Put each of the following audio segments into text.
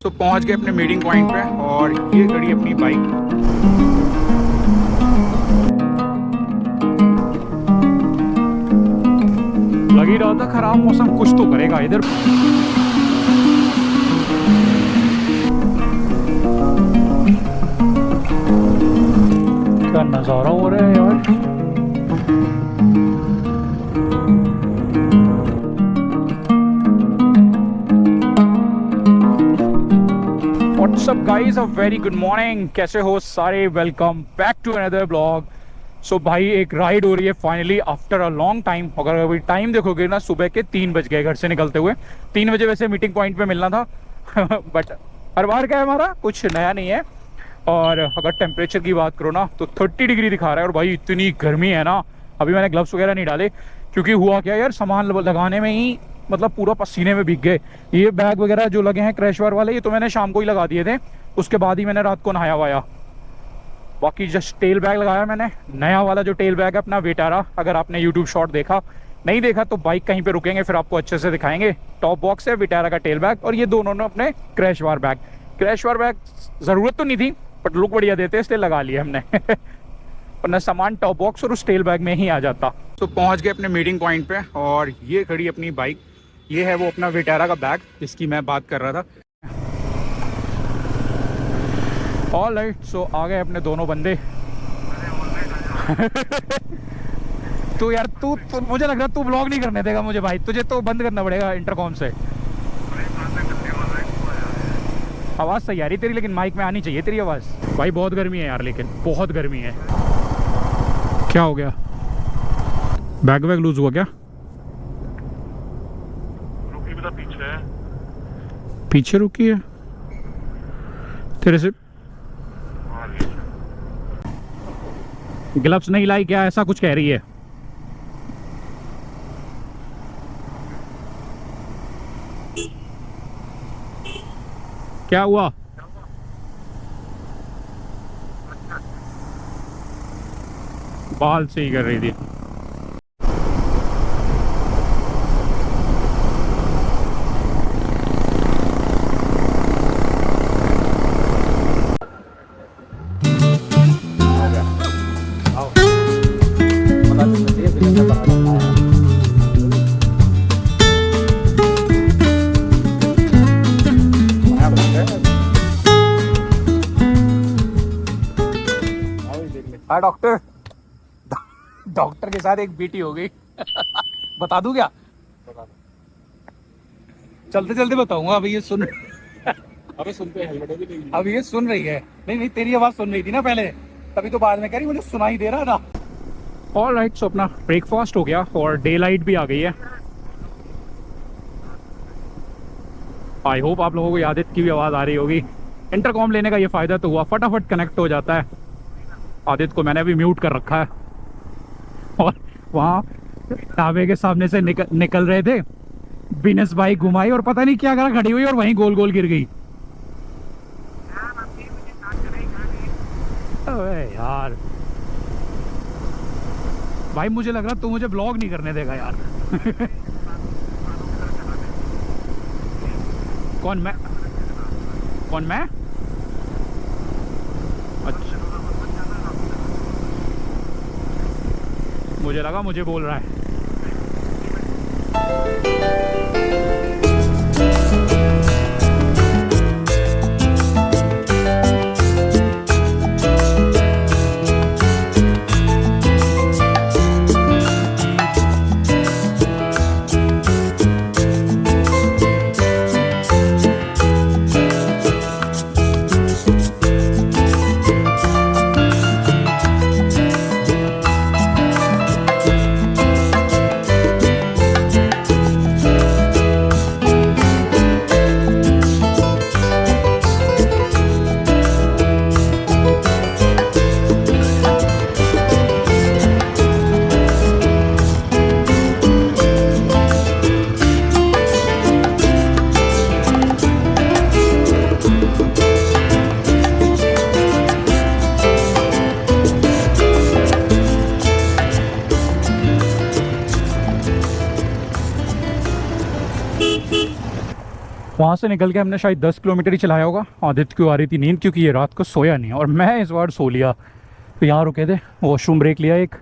तो पहुंच गए अपने मीटिंग पॉइंट पे और ये खड़ी अपनी बाइक। लग ही रहा था खराब मौसम कुछ तो करेगा इधर। क्या नज़ारा हो रहा है यार। Whatsapp guys, a very good morning. कैसे हो सारे? Welcome back to another blog. So भाई एक राइड हो रही है finally after a long time. अगर अभी टाइम देखोगे ना, सुबह के 3 बज गए घर से निकलते हुए। 3 बजे वैसे मीटिंग पॉइंट पे मिलना था बट हर बार क्या है, हमारा कुछ नया नहीं है। और अगर टेम्परेचर की बात करो ना तो 30 डिग्री दिखा रहा है। और भाई इतनी गर्मी है ना, अभी मैंने ग्लव्स वगैरह नहीं डाले क्योंकि हुआ क्या यार, सामान लगाने में ही मतलब पूरा पसीने में भीग गए। ये बैग वगैरह जो लगे हैं क्रैशवार वाले, ये तो मैंने शाम को ही लगा दिए थे। उसके बाद ही मैंने रात को नहाया वाया। बाकी जस्ट टेल बैग लगाया मैंने, नया वाला जो टेल बैग है अपना वेटारा। अगर आपने यूट्यूब शॉर्ट देखा, नहीं देखा तो बाइक कहीं पे रुकेंगे फिर आपको अच्छे से दिखाएंगे। टॉप बॉक्स है विटारा का टेल बैग, और ये दोनों ने अपने क्रैशवार बैग। क्रैशवार बैग ज़रूरत तो नहीं थी बट लुक बढ़िया देते इसलिए लगा लिया हमने वरना सामान टॉप बॉक्स और उस टेल बैग में ही आ जाता। तो पहुंच गए अपने मीटिंग पॉइंट पे और ये खड़ी अपनी बाइक। ये है वो अपना विटारा का बैग जिसकी मैं बात कर रहा था। ऑल राइट, सो आ गए अपने दोनों बंदे तो यार तू मुझे लग रहा तू ब्लॉग नहीं करने देगा मुझे भाई, तुझे तो बंद करना पड़ेगा इंटरकॉम से। आवाज़ सही आ रही तेरी, लेकिन माइक में आनी चाहिए तेरी आवाज़। भाई बहुत गर्मी है यार, लेकिन बहुत गर्मी है। क्या हो गया? बैग वैग लूज हुआ क्या? रुकी भी तो पीछे है। पीछे रुकी है तेरे से? ग्लव्स नहीं लाई क्या, ऐसा कुछ कह रही है? क्या हुआ? बाल सही कर रही थी। हाँ डॉक्टर, डॉक्टर के साथ एक बेटी हो गई बता दूं क्या? चलते चलते बताऊंगा। अभी ये सुन अबे सुन पे हेलमेट भी नहीं। अभी ये सुन रही है। नहीं नहीं, तेरी आवाज सुन रही थी ना पहले, तभी तो बाद में कह रही मुझे सुनाई दे रहा था। ऑल राइट, सो अपना ब्रेकफास्ट हो गया और डे लाइट भी आ गई है। आई होप आप लोगों को आदित्य की भी आवाज़ आ रही होगी। इंटरकॉम लेने का ये फ़ायदा तो हुआ, फटाफट कनेक्ट हो जाता है। आदित्य को मैंने भी म्यूट कर रखा है। और वहाँ ढाबे के सामने से निकल रहे थे, बिनस बाइक घुमाई और पता नहीं क्या करा, खड़ी हुई और वहीं गोल गोल गिर गई। अबे यार भाई, मुझे लग रहा तू मुझे ब्लॉग नहीं करने देगा यार कौन मैं? कौन मैं? अच्छा, मुझे लगा मुझे बोल रहा है। वहाँ से निकल के हमने शायद 10 किलोमीटर ही चलाया होगा। आदित्य को आ रही थी नींद क्योंकि ये रात को सोया नहीं, और मैं इस बार सो लिया। तो यहाँ रुके थे, वॉशरूम ब्रेक लिया एक,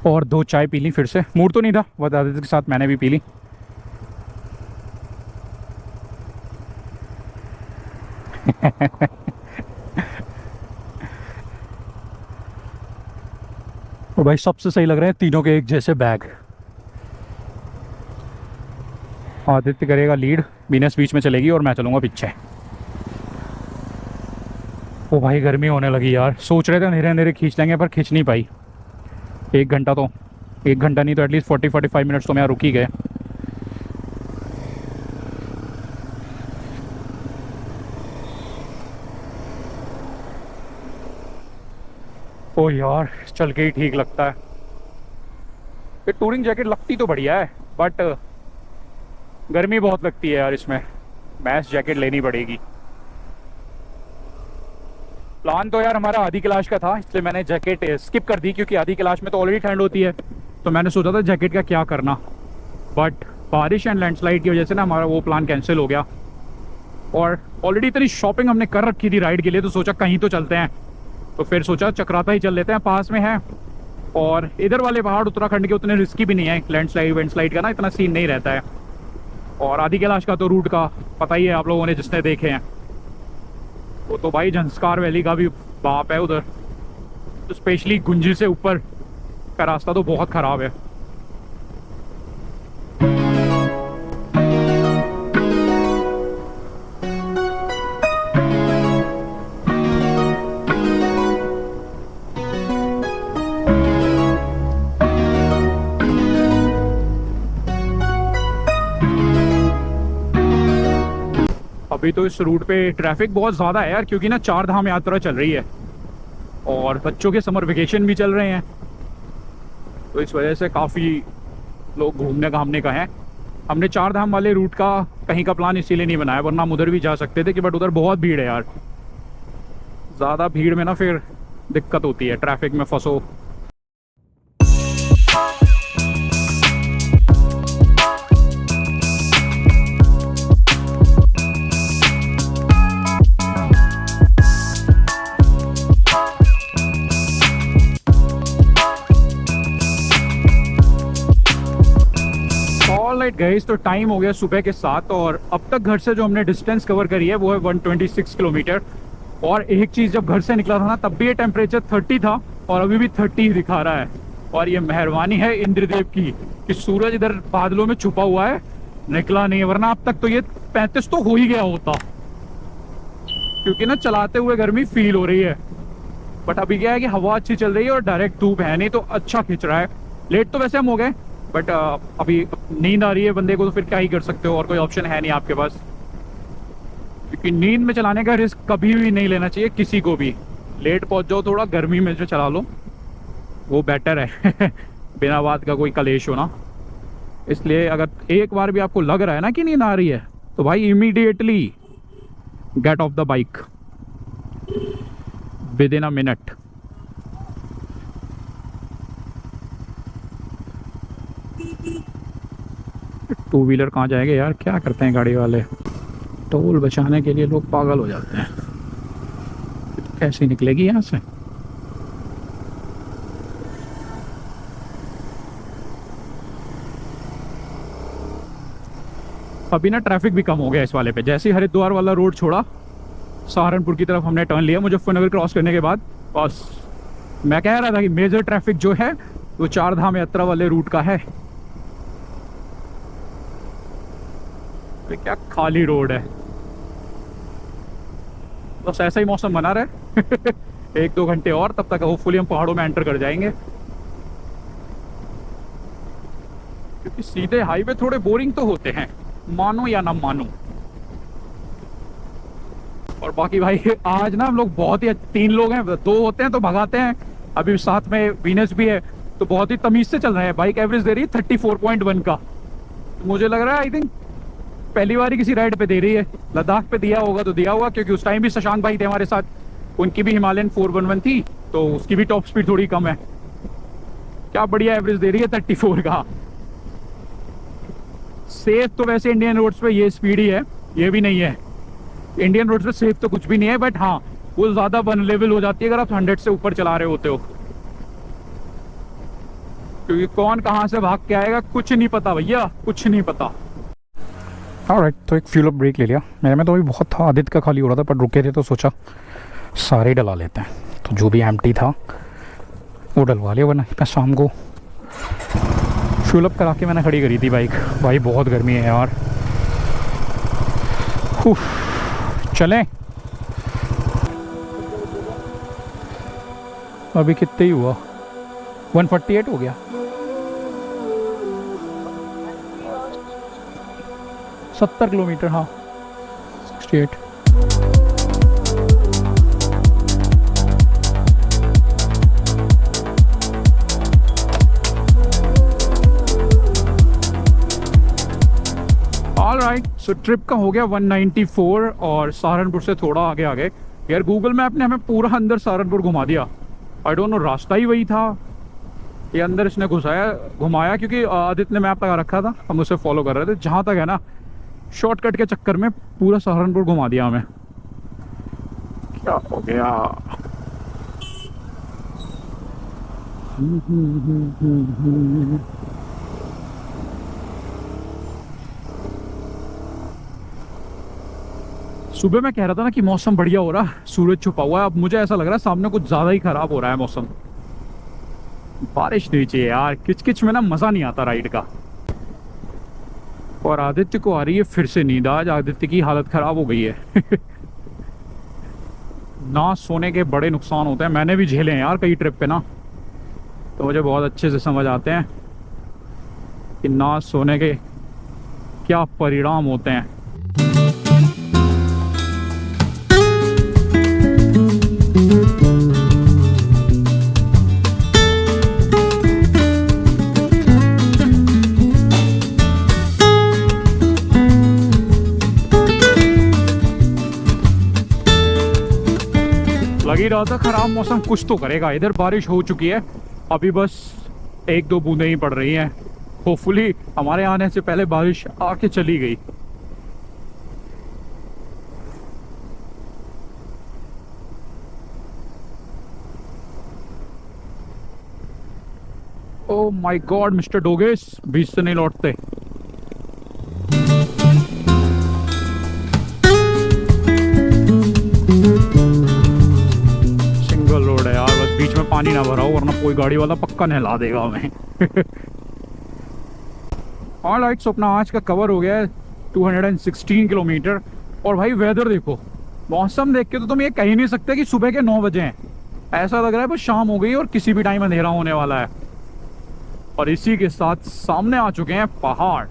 और 2 चाय पी ली। फिर से मूड तो नहीं था, बट आदित्य के साथ मैंने भी पी ली। और भाई सबसे सही लग रहे हैं तीनों के एक जैसे बैग। आदित्य करेगा लीड, बीनस बीच में चलेगी और मैं चलूँगा पीछे। ओ भाई गर्मी होने लगी यार। सोच रहे थे अंधेरे अंधेरे खींच लेंगे, पर खींच नहीं पाई। 1 घंटा तो, 1 घंटा नहीं तो एटलीस्ट 40-45 मिनट्स तो मैं यहाँ रुक ही गए। ओ यार चल के ही ठीक लगता है। ये टूरिंग जैकेट लगती तो बढ़िया है, बट गर्मी बहुत लगती है यार इसमें। मैस जैकेट लेनी पड़ेगी। प्लान तो यार हमारा आधी कैलाश का था, इसलिए मैंने जैकेट स्किप कर दी, क्योंकि आधी कैलाश में तो ऑलरेडी ठंड होती है। तो मैंने सोचा था जैकेट का क्या करना, बट बारिश एंड लैंडस्लाइड की वजह से ना हमारा वो प्लान कैंसिल हो गया। और ऑलरेडी इतनी शॉपिंग हमने कर रखी थी राइड के लिए, तो सोचा कहीं तो चलते हैं। तो फिर सोचा चक्राता ही चल लेते हैं, पास में है। और इधर वाले पहाड़ उत्तराखंड के उतने रिस्की भी नहीं है, लैंडस्लाइड वेंडस्लाइड का ना इतना सीन नहीं रहता है। और आधी कैलाश का तो रूट का पता ही है आप लोगों ने जिसने देखे हैं। वो तो भाई झंस्कार वैली का भी बाप है उधर, तो स्पेशली गुंजी से ऊपर का रास्ता तो बहुत ख़राब है। अभी तो इस रूट पे ट्रैफिक बहुत ज़्यादा है यार, क्योंकि ना 4 धाम यात्रा चल रही है और बच्चों के समर वेकेशन भी चल रहे हैं। तो इस वजह से काफ़ी लोग घूमने घामने का है। हमने 4 धाम वाले रूट का कहीं का प्लान इसीलिए नहीं बनाया, वरना हम उधर भी जा सकते थे कि, बट उधर बहुत भीड़ है यार। ज़्यादा भीड़ में ना फिर दिक्कत होती है, ट्रैफिक में फंसो। ऑलराइट गाइस, तो टाइम हो गया सुबह के 7, और अब तक घर से जो हमने डिस्टेंस कवर करी है वो है 126 किलोमीटर। और एक चीज़, जब घर से निकला था ना तब भी ये टेम्परेचर 30 था, और अभी भी 30 ही दिखा रहा है। और ये मेहरबानी है इंद्रदेव की कि सूरज इधर बादलों में छुपा हुआ है, निकला नहीं है, वरना अब तक तो ये 35 तो हो ही गया होता। क्योंकि ना चलाते हुए गर्मी फील हो रही है, बट अभी क्या है कि हवा अच्छी चल रही है और डायरेक्ट धूप है नहीं, तो अच्छा खिंच रहा है। लेट तो वैसे हम हो गए, बट अभी नींद आ रही है बंदे को, तो फिर क्या ही कर सकते हो, और कोई ऑप्शन है नहीं आपके पास। क्योंकि नींद में चलाने का रिस्क कभी भी नहीं लेना चाहिए किसी को भी। लेट पहुंच जाओ, थोड़ा गर्मी में जो चला लो वो बेटर है बिना बात का कोई कलेश होना। इसलिए अगर एक बार भी आपको लग रहा है ना कि नींद आ रही है, तो भाई immediately gate of the bike with in a minute. Two wheeler कहाँ जाएंगे यार, क्या करते हैं गाड़ी वाले, टोल बचाने के लिए लोग पागल हो जाते हैं। कैसे निकलेगी यहाँ से? अभी ना ट्रैफिक भी कम हो गया इस वाले पे। जैसे ही हरिद्वार वाला रोड छोड़ा, सहारनपुर की तरफ हमने टर्न लिया मुजफ्फरनगर क्रॉस करने के बाद, बस मैं कह रहा था कि मेजर ट्रैफिक जो है वो 4 धाम यात्रा वाले रूट का है। क्या खाली रोड है, बस ऐसा ही मौसम बना रहे 1-2 घंटे और, तब तक होपफुली हम पहाड़ों में एंटर कर जाएंगे। क्योंकि सीधे हाईवे थोड़े बोरिंग तो होते हैं, मानो या ना मानो। और बाकी भाई आज ना हम लोग बहुत ही 3 लोग हैं, 2 होते हैं तो भगाते हैं, अभी साथ में वीनस भी है, तो बहुत ही तमीज से चल रहे हैं। बाइक एवरेज दे रही है 34.1 का। मुझे लग रहा है आई थिंक पहली बार ही किसी राइड पे दे रही है। लद्दाख पे दिया होगा तो दिया होगा, क्योंकि उस टाइम भी शशांक भाई थे हमारे साथ, उनकी भी हिमालयन 411 थी, तो उसकी भी टॉप स्पीड थोड़ी कम है। क्या बढ़िया एवरेज दे रही है 34 का। सेफ तो वैसे इंडियन रोड्स पे ये स्पीड ही है, ये भी नहीं है। इंडियन रोड पे सेफ तो कुछ भी नहीं है, बट हाँ वो ज़्यादा वल्नरेबल हो जाती है अगर आप 100 से ऊपर चला रहे होते हो, क्योंकि कौन कहाँ से भाग के आएगा कुछ नहीं पता भैया, कुछ नहीं पता। ऑलराइट, तो एक फ्यूल अप ब्रेक ले लिया। मेरे में तो अभी बहुत था, आदित्य का खाली हो रहा था, पर रुके थे तो सोचा सारे डला लेते हैं। तो जो भी एम्प्टी था वो डलवा लिया, वरना मैं शाम को फ्यूल अप करा के मैंने खड़ी करी थी बाइक। भाई बहुत गर्मी है यार। चलें, अभी कितने ही हुआ, 148 हो गया। 70 किलोमीटर, हाँ 68। ऑलराइट, सो ट्रिप का हो गया 194 और सहारनपुर से थोड़ा आगे आगे। यार गूगल मैप ने हमें पूरा अंदर सहारनपुर घुमा दिया। आई डोंट नो रास्ता ही वही था, ये अंदर इसने घुमाया, क्योंकि आदित्य ने मैप लगा रखा था, हम उसे फॉलो कर रहे थे। जहाँ तक है ना, शॉर्टकट के चक्कर में पूरा सहारनपुर घुमा दिया हमें। क्या हो गया? सुबह मैं कह रहा था ना कि मौसम बढ़िया हो रहा है, सूरज छुपा हुआ है। अब मुझे ऐसा लग रहा है सामने कुछ ज्यादा ही खराब हो रहा है मौसम। बारिश नहीं चाहिए यार, किचकिच में ना मजा नहीं आता राइड का। और आदित्य को आ रही है फिर से नींद। आज आदित्य की हालत खराब हो गई है। ना सोने के बड़े नुकसान होते हैं, मैंने भी झेले हैं यार कई ट्रिप पे ना, तो मुझे बहुत अच्छे से समझ आते हैं कि ना सोने के क्या परिणाम होते हैं। लग ही रहा था खराब मौसम कुछ तो करेगा। इधर बारिश हो चुकी है, अभी बस 1-2 बूंदें ही पड़ रही हैं। होपफुली हमारे आने से पहले बारिश आके चली गई। ओह माय गॉड मिस्टर डोगेस, बीच से नहीं लौटते। सिंगल रोड है यार, बस बीच में पानी ना भरा हो, वरना कोई गाड़ी वाला पक्का नहला देगा हमें। ऑलराइट, सो अपना आज का कवर हो गया है 216 किलोमीटर। और भाई वेदर देखो, मौसम देख के तो तुम ये कह ही नहीं सकते कि सुबह के 9 बजे हैं। ऐसा लग रहा है बस शाम हो गई और किसी भी टाइम अंधेरा होने वाला है। और इसी के साथ सामने आ चुके हैं पहाड़।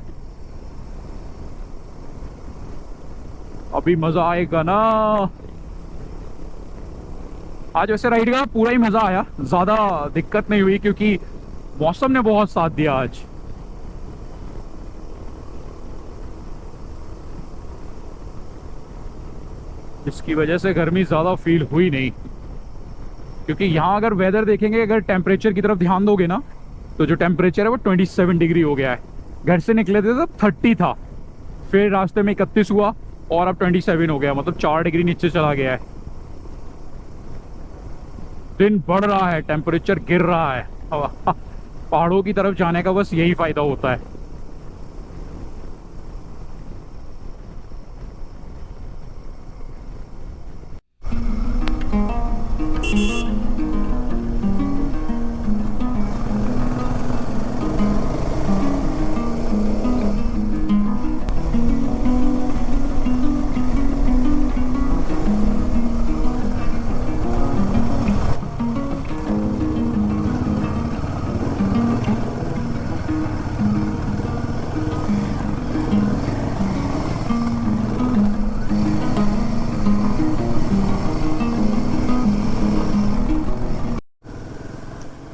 अभी मजा आएगा ना। आज वैसे राइड का पूरा ही मजा आया, ज्यादा दिक्कत नहीं हुई क्योंकि मौसम ने बहुत साथ दिया आज। इसकी वजह से गर्मी ज्यादा फील हुई नहीं, क्योंकि यहाँ अगर वेदर देखेंगे, अगर टेम्परेचर की तरफ ध्यान दोगे ना, तो जो टेम्परेचर है वो 27 डिग्री हो गया है। घर से निकले थे तब 30 था, फिर रास्ते में 31 हुआ और अब 27 हो गया, मतलब 4 डिग्री नीचे चला गया है। दिन बढ़ रहा है, टेम्परेचर गिर रहा है। पहाड़ों की तरफ जाने का बस यही फायदा होता है।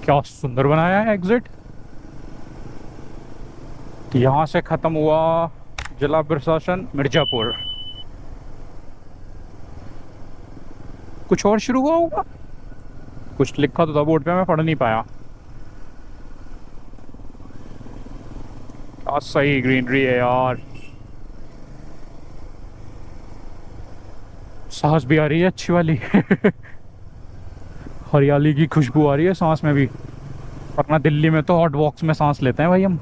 क्या सुंदर बनाया है एग्जिट। यहां से खत्म हुआ जिला प्रशासन मिर्जापुर। कुछ और शुरू हुआ होगा, कुछ लिखा तो था बोर्ड पे, मैं पढ़ नहीं पाया। क्या सही ग्रीनरी है यार। सांस भी आ रही है अच्छी वाली हरियाली की खुशबू आ रही है सांस में भी। वरना दिल्ली में तो हॉट बॉक्स में सांस लेते हैं भाई हम।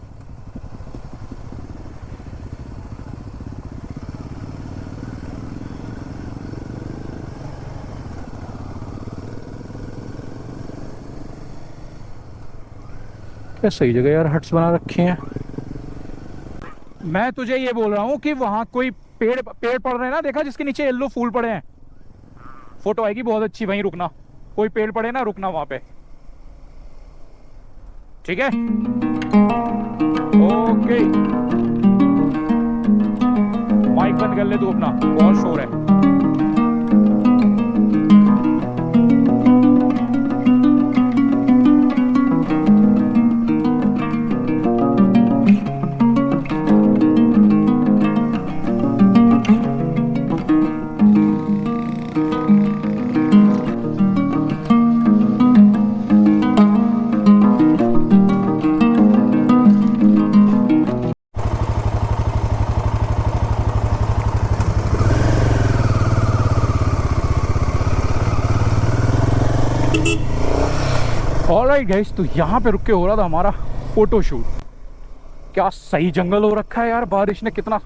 क्या सही जगह यार हट्स बना रखे हैं। मैं तुझे ये बोल रहा हूँ कि वहां कोई पेड़ पेड़ पड़ रहे हैं ना, देखा जिसके नीचे येलो फूल पड़े हैं, फोटो आएगी बहुत अच्छी। वहीं रुकना, कोई पेड़ पड़े ना रुकना वहां पे, ठीक है? ओके, माइक बंद कर ले तू अपना, बहुत शोर है। ऑलराइट गाइस, तो यहाँ पे रुक के हो रहा था हमारा फोटो शूट। क्या सही जंगल हो रखा है यार, बारिश ने कितना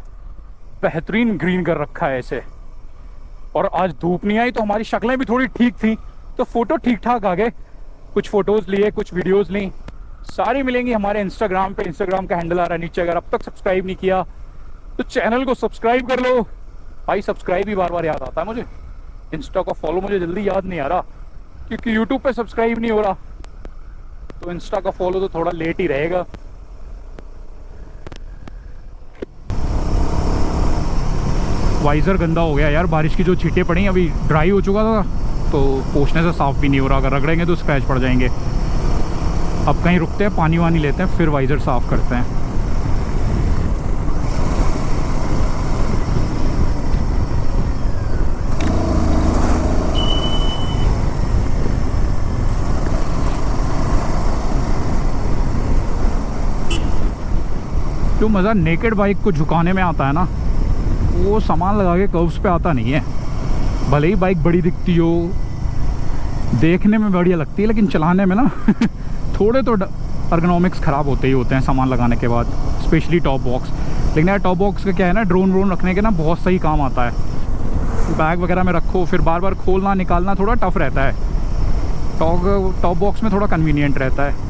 बेहतरीन ग्रीन कर रखा है ऐसे। और आज धूप नहीं आई तो हमारी शक्लें भी थोड़ी ठीक थी, तो फोटो ठीक ठाक आ गए। कुछ फोटोज लिए, कुछ वीडियोस ली, सारी मिलेंगी हमारे इंस्टाग्राम पे। इंस्टाग्राम का हैंडल आ रहा है नीचे, अगर अब तक सब्सक्राइब नहीं किया तो चैनल को सब्सक्राइब कर लो भाई। सब्सक्राइब ही बार बार याद आता है मुझे, इंस्टा को फॉलो मुझे जल्दी याद नहीं आ रहा, क्योंकि यूट्यूब पे सब्सक्राइब नहीं हो रहा, तो इंस्टा का फॉलो तो थोड़ा लेट ही रहेगा। वाइजर गंदा हो गया यार, बारिश की जो छींटे पड़ी, अभी ड्राई हो चुका था तो पोंछने से साफ भी नहीं हो रहा। अगर रगड़ेंगे तो स्क्रैच पड़ जाएंगे। अब कहीं रुकते हैं, पानी वानी लेते हैं, फिर वाइजर साफ करते हैं। जो मज़ा नेकेड बाइक को झुकाने में आता है ना, वो सामान लगा के कर्व्स पे आता नहीं है। भले ही बाइक बड़ी दिखती हो, देखने में बढ़िया लगती है, लेकिन चलाने में ना थोड़े तो अर्गोनॉमिक्स ख़राब होते ही होते हैं सामान लगाने के बाद, स्पेशली टॉप बॉक्स। लेकिन यार टॉप बॉक्स का क्या है ना, ड्रोन व्रोन रखने के ना बहुत सही काम आता है। बैग वगैरह में रखो, फिर बार बार खोलना निकालना थोड़ा टफ रहता है। टॉप बॉक्स में थोड़ा कन्वीनियंट रहता है।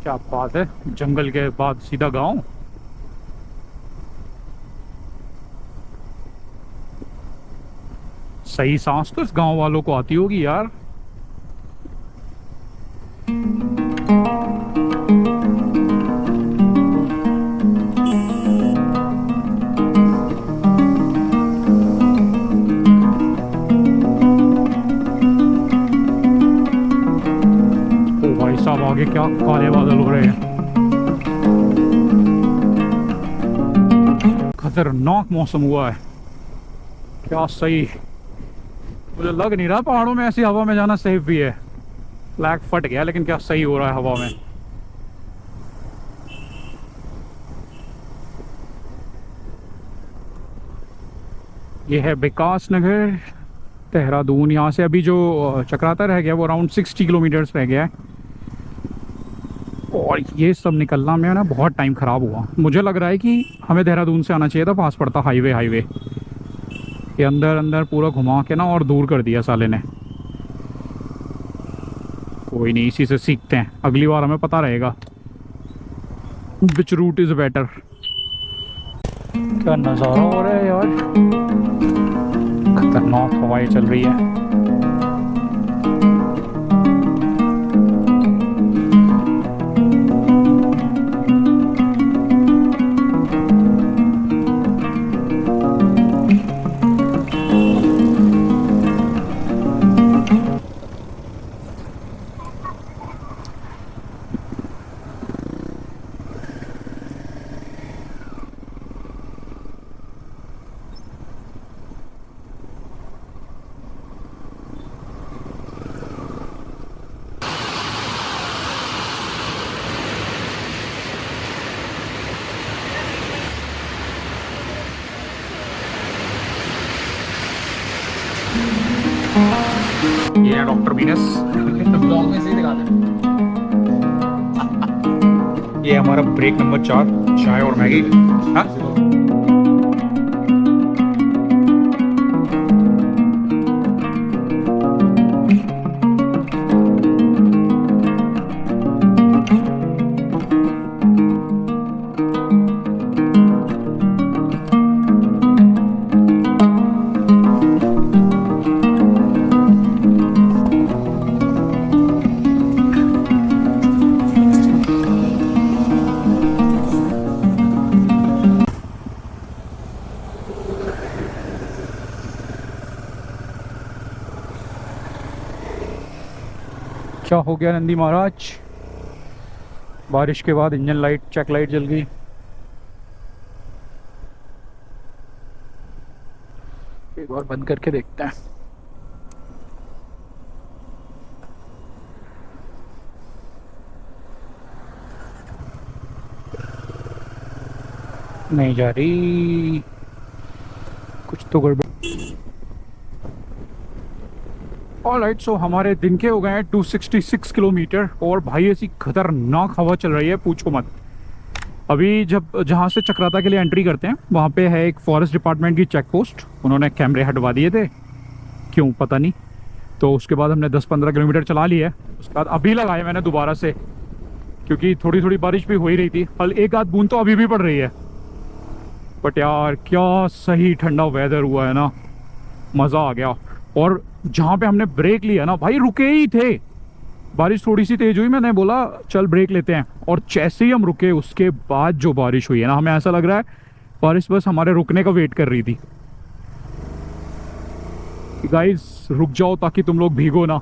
क्या बात है, जंगल के बाद सीधा गांव। सही सांस तो इस गांव वालों को आती होगी यार। ओ भाई साहब, आगे क्या काले बादल हो रहे हैं, खतरनाक मौसम हुआ है। क्या सही, मुझे लग नहीं रहा पहाड़ों में ऐसी हवा में जाना सेफ भी है। फ्लैग फट गया, लेकिन क्या सही हो रहा है हवा में। ये है विकास नगर, देहरादून। यहाँ से अभी जो चक्राता रह गया वो अराउंड 60 किलोमीटर्स रह गया है। और ये सब निकलना में ना बहुत टाइम ख़राब हुआ। मुझे लग रहा है कि हमें देहरादून से आना चाहिए था, पास पड़ता हाईवे। ये अंदर अंदर पूरा घुमा के ना और दूर कर दिया साले ने। कोई नहीं, इसी से सीखते हैं, अगली बार हमें पता रहेगा विच रूट इज़ बेटर। क्या नज़ारा हो रहा है यार, खतरनाक हवाएं चल रही है। ये है डॉक्टर वीनस। ब्लॉग में सही दिखा दे। ये हमारा ब्रेक नंबर 4, चाय और मैगी। हाँ क्या हो गया नंदी महाराज? बारिश के बाद इंजन लाइट, चेक लाइट जल गई। एक बार बंद करके देखते हैं। नहीं जा रही, कुछ तो गड़बड़। ऑलराइट, सो हमारे दिन के हो गए हैं 266 किलोमीटर और भाई ऐसी खतरनाक हवा चल रही है, पूछो मत। अभी जहाँ से चक्राता के लिए एंट्री करते हैं वहाँ पे है एक फॉरेस्ट डिपार्टमेंट की चेक पोस्ट। उन्होंने कैमरे हटवा दिए थे, क्यों पता नहीं। तो उसके बाद हमने 10-15 किलोमीटर चला लिया है। उसके बाद अभी लगाए मैंने दोबारा से, क्योंकि थोड़ी थोड़ी बारिश भी हो ही रही थी। हल एक आध बूंद तो अभी भी पड़ रही है, बट यार क्या सही ठंडा वेदर हुआ है ना, मज़ा आ गया। और जहाँ पे हमने ब्रेक लिया ना भाई, रुके ही थे। बारिश थोड़ी सी तेज हुई, मैंने बोला चल ब्रेक लेते हैं, और जैसे ही हम रुके उसके बाद जो बारिश हुई है ना, हमें ऐसा लग रहा है बारिश बस हमारे रुकने का वेट कर रही थी। गाइस रुक जाओ ताकि तुम लोग भीगो ना।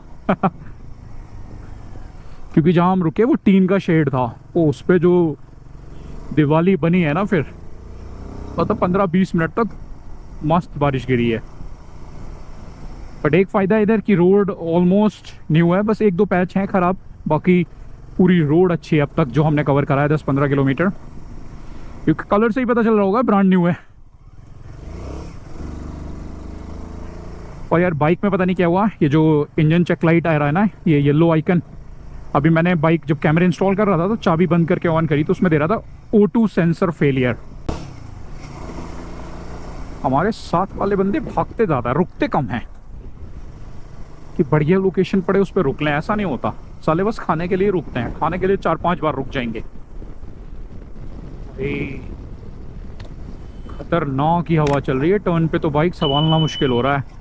क्योंकि जहाँ हम रुके वो टीन का शेड था, वो उस पर जो दिवाली बनी है ना, फिर मतलब 15-20 मिनट तक मस्त बारिश गिरी है। बट एक फ़ायदा इधर की रोड ऑलमोस्ट न्यू है, बस 1-2 पैच हैं ख़राब, बाकी पूरी रोड अच्छी है अब तक जो हमने कवर करा है 10-15 किलोमीटर। क्योंकि कलर से ही पता चल रहा होगा ब्रांड न्यू है। और यार बाइक में पता नहीं क्या हुआ, ये जो इंजन चेक लाइट आ रहा है ना, ये येलो आइकन, अभी मैंने बाइक जब कैमरे इंस्टॉल कर रहा था तो चाबी बंद करके ऑन करी तो उसमें दे रहा था O2 सेंसर फेलियर। हमारे साथ वाले बंदे भागते ज़्यादा, रुकते कम हैं। कि बढ़िया लोकेशन पड़े उस पर रुक लें, ऐसा नहीं होता। साले बस खाने के लिए रुकते हैं, खाने के लिए 4-5 बार रुक जाएंगे। खतरनाक ही हवा चल रही है, टर्न पे तो बाइक संभालना मुश्किल हो रहा है।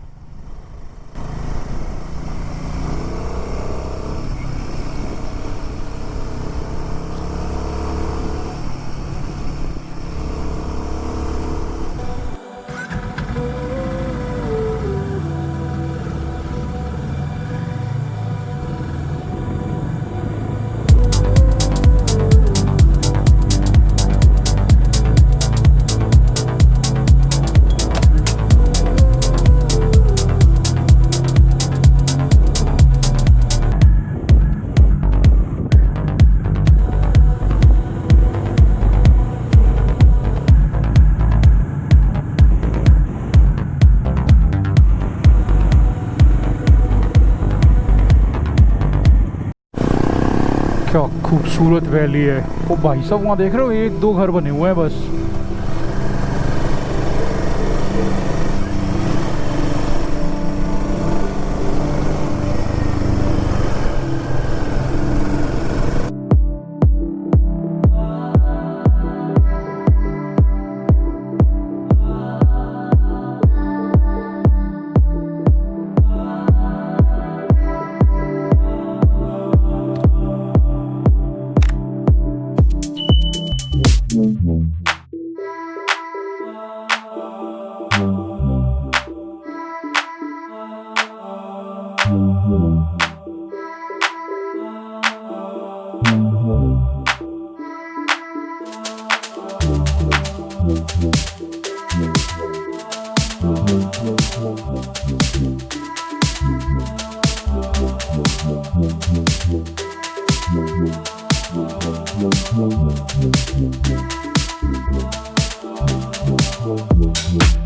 क्या खूबसूरत वैली है। ओ भाई साहब, वहाँ देख रहे हो 1-2 घर बने हुए हैं बस। Thank you.